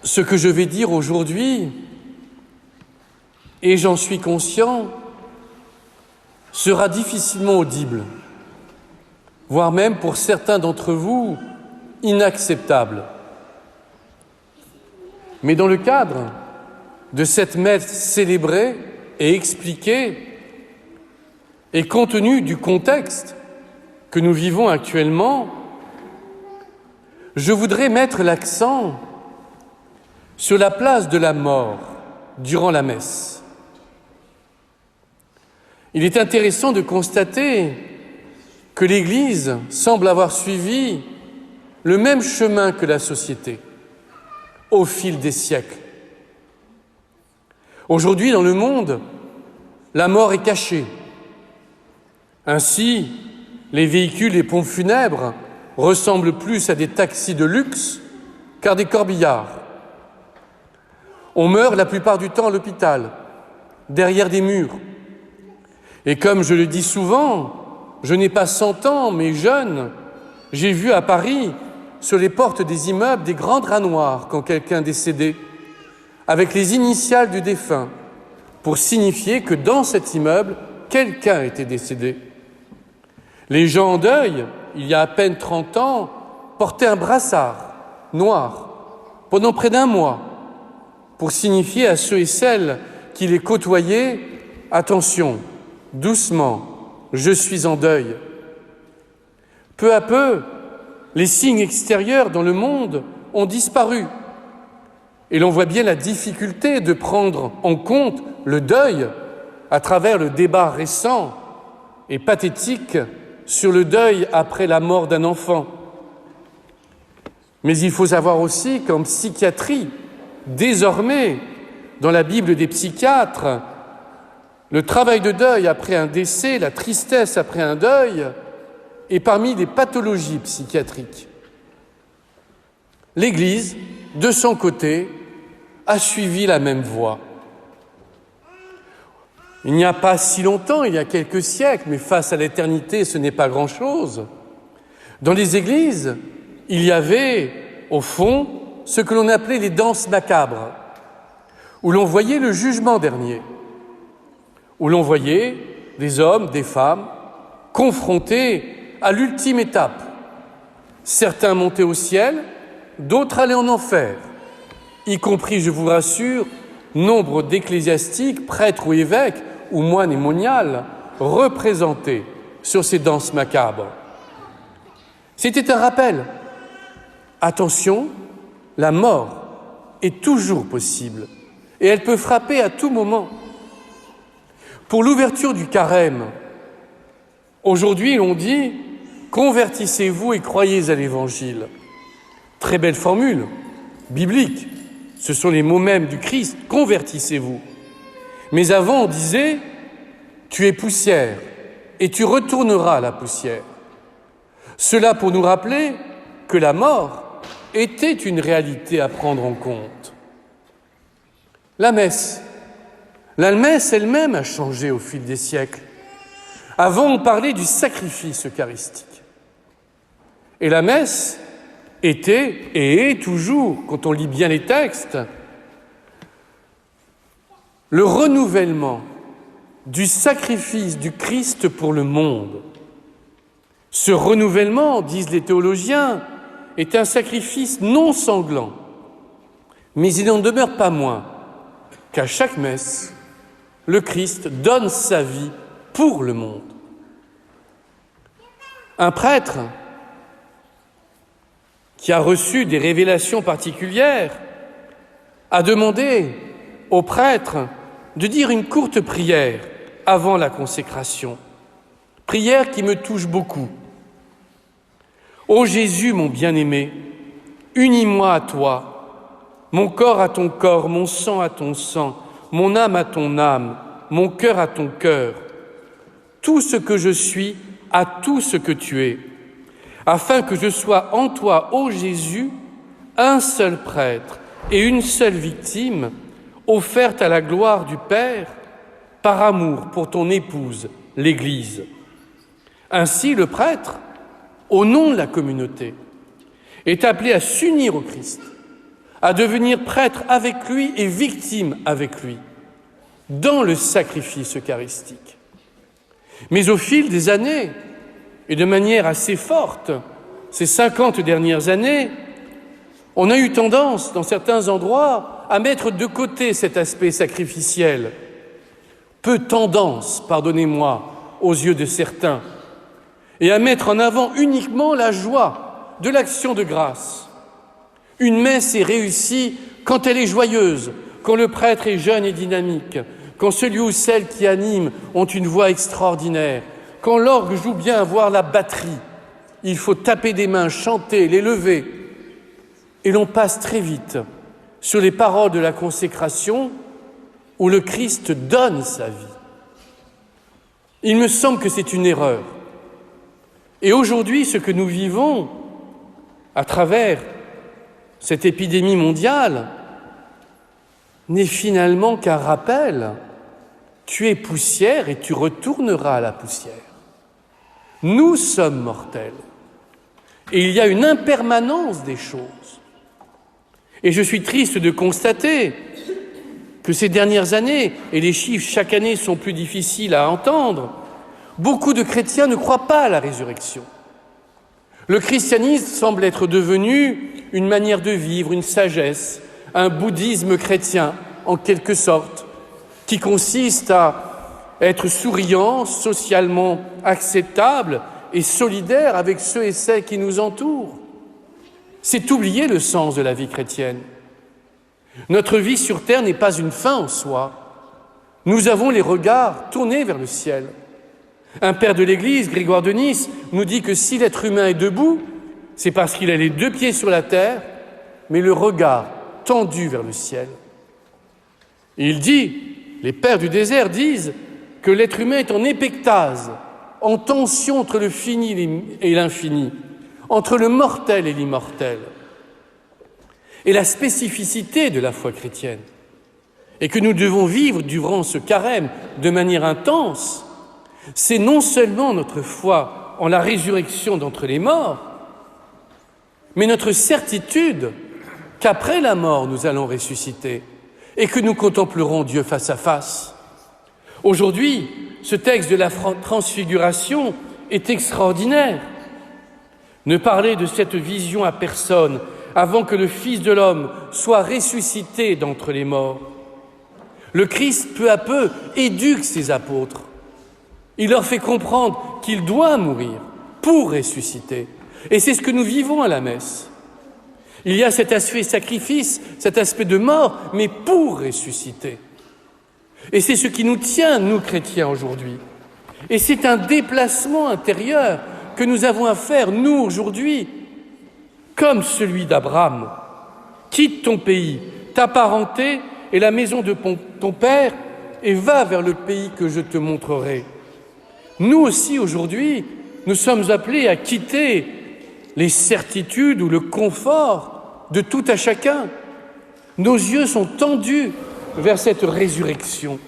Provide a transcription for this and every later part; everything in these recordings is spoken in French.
Ce que je vais dire aujourd'hui, et j'en suis conscient, sera difficilement audible, voire même pour certains d'entre vous, inacceptable. Mais dans le cadre de cette messe célébrée et expliquée, et compte tenu du contexte que nous vivons actuellement, je voudrais mettre l'accent sur la place de la mort durant la messe. Il est intéressant de constater que l'Église semble avoir suivi le même chemin que la société au fil des siècles. Aujourd'hui, dans le monde, la mort est cachée. Ainsi, les véhicules et pompes funèbres ressemblent plus à des taxis de luxe qu'à des corbillards. On meurt la plupart du temps à l'hôpital, derrière des murs. Et comme je le dis souvent, je n'ai pas 100 ans, mais jeune, j'ai vu à Paris, sur les portes des immeubles, des grands draps noirs quand quelqu'un décédait, avec les initiales du défunt, pour signifier que dans cet immeuble, quelqu'un était décédé. Les gens en deuil, il y a à peine 30 ans, portaient un brassard noir pendant près d'un mois, pour signifier à ceux et celles qui les côtoyaient « Attention, doucement, je suis en deuil ». Peu à peu, les signes extérieurs dans le monde ont disparu. Et l'on voit bien la difficulté de prendre en compte le deuil à travers le débat récent et pathétique sur le deuil après la mort d'un enfant. Mais il faut savoir aussi qu'en psychiatrie, désormais, dans la Bible des psychiatres, le travail de deuil après un décès, la tristesse après un deuil, est parmi les pathologies psychiatriques. L'Église, de son côté, a suivi la même voie. Il n'y a pas si longtemps, il y a quelques siècles, mais face à l'éternité, ce n'est pas grand-chose. Dans les églises, il y avait, au fond, ce que l'on appelait les danses macabres, où l'on voyait le jugement dernier, où l'on voyait des hommes, des femmes, confrontés à l'ultime étape. Certains montaient au ciel, d'autres allaient en enfer, y compris, je vous rassure, nombre d'ecclésiastiques, prêtres ou évêques, ou moines et moniales, représentés sur ces danses macabres. C'était un rappel. Attention, la mort est toujours possible et elle peut frapper à tout moment. Pour l'ouverture du carême, aujourd'hui on dit « Convertissez-vous et croyez à l'Évangile ». Très belle formule, biblique. Ce sont les mots mêmes du Christ, « Convertissez-vous ». Mais avant on disait « Tu es poussière et tu retourneras à la poussière ». Cela pour nous rappeler que la mort était une réalité à prendre en compte. La messe elle-même a changé au fil des siècles. Avant, on parlait du sacrifice eucharistique. Et la messe était, et est toujours, quand on lit bien les textes, le renouvellement du sacrifice du Christ pour le monde. Ce renouvellement, disent les théologiens, est un sacrifice non sanglant, mais il n'en demeure pas moins qu'à chaque messe, le Christ donne sa vie pour le monde. Un prêtre qui a reçu des révélations particulières a demandé au prêtre de dire une courte prière avant la consécration, prière qui me touche beaucoup. Ô Jésus, mon bien-aimé, unis-moi à toi, mon corps à ton corps, mon sang à ton sang, mon âme à ton âme, mon cœur à ton cœur, tout ce que je suis à tout ce que tu es, afin que je sois en toi, ô Jésus, un seul prêtre et une seule victime, offerte à la gloire du Père, par amour pour ton épouse, l'Église. Ainsi, le prêtre, au nom de la communauté, est appelé à s'unir au Christ, à devenir prêtre avec lui et victime avec lui, dans le sacrifice eucharistique. Mais au fil des années, et de manière assez forte, ces 50 dernières années, on a eu tendance, dans certains endroits, à mettre de côté cet aspect sacrificiel. Peu tendance, pardonnez-moi, aux yeux de certains, et à mettre en avant uniquement la joie de l'action de grâce. Une messe est réussie quand elle est joyeuse, quand le prêtre est jeune et dynamique, quand celui ou celle qui anime ont une voix extraordinaire, quand l'orgue joue bien, voire la batterie. Il faut taper des mains, chanter, les lever. Et l'on passe très vite sur les paroles de la consécration où le Christ donne sa vie. Il me semble que c'est une erreur. Et aujourd'hui, ce que nous vivons à travers cette épidémie mondiale n'est finalement qu'un rappel. Tu es poussière et tu retourneras à la poussière. Nous sommes mortels. Et il y a une impermanence des choses. Et je suis triste de constater que ces dernières années, et les chiffres chaque année sont plus difficiles à entendre, beaucoup de chrétiens ne croient pas à la résurrection. Le christianisme semble être devenu une manière de vivre, une sagesse, un bouddhisme chrétien, en quelque sorte, qui consiste à être souriant, socialement acceptable et solidaire avec ceux et celles qui nous entourent. C'est oublier le sens de la vie chrétienne. Notre vie sur terre n'est pas une fin en soi. Nous avons les regards tournés vers le ciel. Un père de l'Église, Grégoire de Nice, nous dit que si l'être humain est debout, c'est parce qu'il a les 2 pieds sur la terre, mais le regard tendu vers le ciel. Et il dit, les pères du désert disent que l'être humain est en épectase, en tension entre le fini et l'infini, entre le mortel et l'immortel. Et la spécificité de la foi chrétienne et que nous devons vivre durant ce carême de manière intense, c'est non seulement notre foi en la résurrection d'entre les morts, mais notre certitude qu'après la mort, nous allons ressusciter et que nous contemplerons Dieu face à face. Aujourd'hui, ce texte de la transfiguration est extraordinaire. Ne parler de cette vision à personne avant que le Fils de l'homme soit ressuscité d'entre les morts. Le Christ, peu à peu, éduque ses apôtres. Il leur fait comprendre qu'il doit mourir pour ressusciter. Et c'est ce que nous vivons à la messe. Il y a cet aspect sacrifice, cet aspect de mort, mais pour ressusciter. Et c'est ce qui nous tient, nous chrétiens, aujourd'hui. Et c'est un déplacement intérieur que nous avons à faire, nous, aujourd'hui, comme celui d'Abraham. Quitte ton pays, ta parenté et la maison de ton père, et va vers le pays que je te montrerai. Nous aussi, aujourd'hui, nous sommes appelés à quitter les certitudes ou le confort de tout à chacun. Nos yeux sont tendus vers cette résurrection.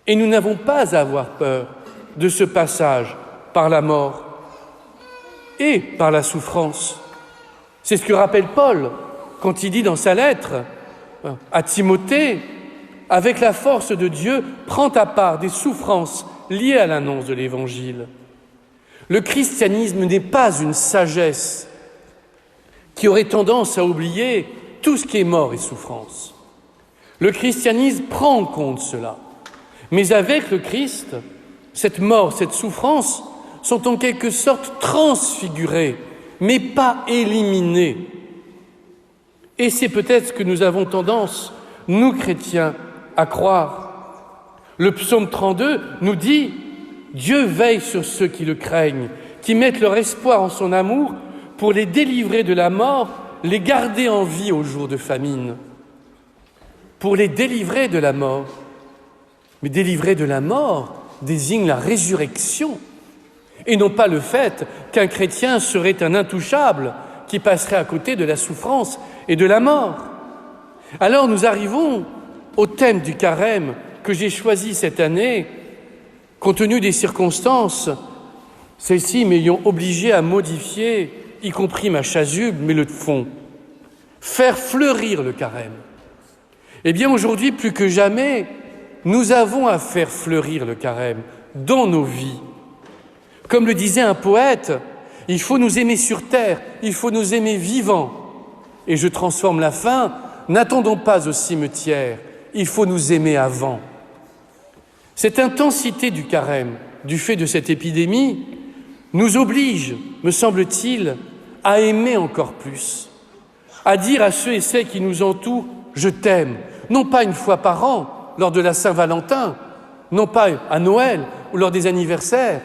Et nous n'avons pas à avoir peur de ce passage par la mort et par la souffrance. C'est ce que rappelle Paul quand il dit dans sa lettre à Timothée, « Avec la force de Dieu, prends ta part des souffrances liées à l'annonce de l'Évangile. » Le christianisme n'est pas une sagesse qui aurait tendance à oublier tout ce qui est mort et souffrance. Le christianisme prend en compte cela. Mais avec le Christ, cette mort, cette souffrance sont en quelque sorte transfigurées, mais pas éliminées. Et c'est peut-être ce que nous avons tendance, nous chrétiens, à croire. Le psaume 32 nous dit « Dieu veille sur ceux qui le craignent, qui mettent leur espoir en son amour pour les délivrer de la mort, les garder en vie au jour de famine. » Pour les délivrer de la mort. Mais délivrer de la mort désigne la résurrection, et non pas le fait qu'un chrétien serait un intouchable qui passerait à côté de la souffrance et de la mort. Alors nous arrivons au thème du carême que j'ai choisi cette année, compte tenu des circonstances, celles-ci m'ayant obligé à modifier, y compris ma chasuble, mais le fond. faire fleurir le carême. Eh bien aujourd'hui, plus que jamais, nous avons à faire fleurir le carême dans nos vies. Comme le disait un poète, il faut nous aimer sur terre, il faut nous aimer vivants. Et je transforme la fin, n'attendons pas au cimetière, il faut nous aimer avant. Cette intensité du carême, du fait de cette épidémie, nous oblige, me semble-t-il, à aimer encore plus, à dire à ceux et celles qui nous entourent « je t'aime », non pas une fois par an, lors de la Saint-Valentin, non pas à Noël ou lors des anniversaires,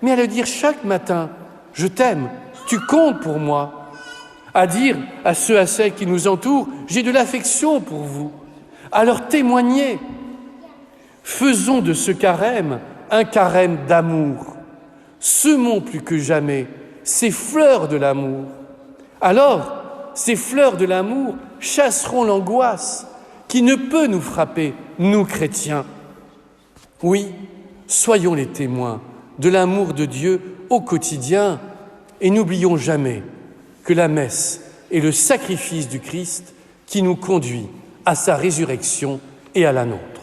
mais à le dire chaque matin « je t'aime, tu comptes pour moi », à dire à ceux et celles qui nous entourent « j'ai de l'affection pour vous », à leur témoigner. Faisons de ce carême un carême d'amour. Semons plus que jamais ces fleurs de l'amour. Alors, ces fleurs de l'amour chasseront l'angoisse qui ne peut nous frapper, nous chrétiens. Oui, soyons les témoins de l'amour de Dieu au quotidien et n'oublions jamais que la messe est le sacrifice du Christ qui nous conduit à sa résurrection et à la nôtre.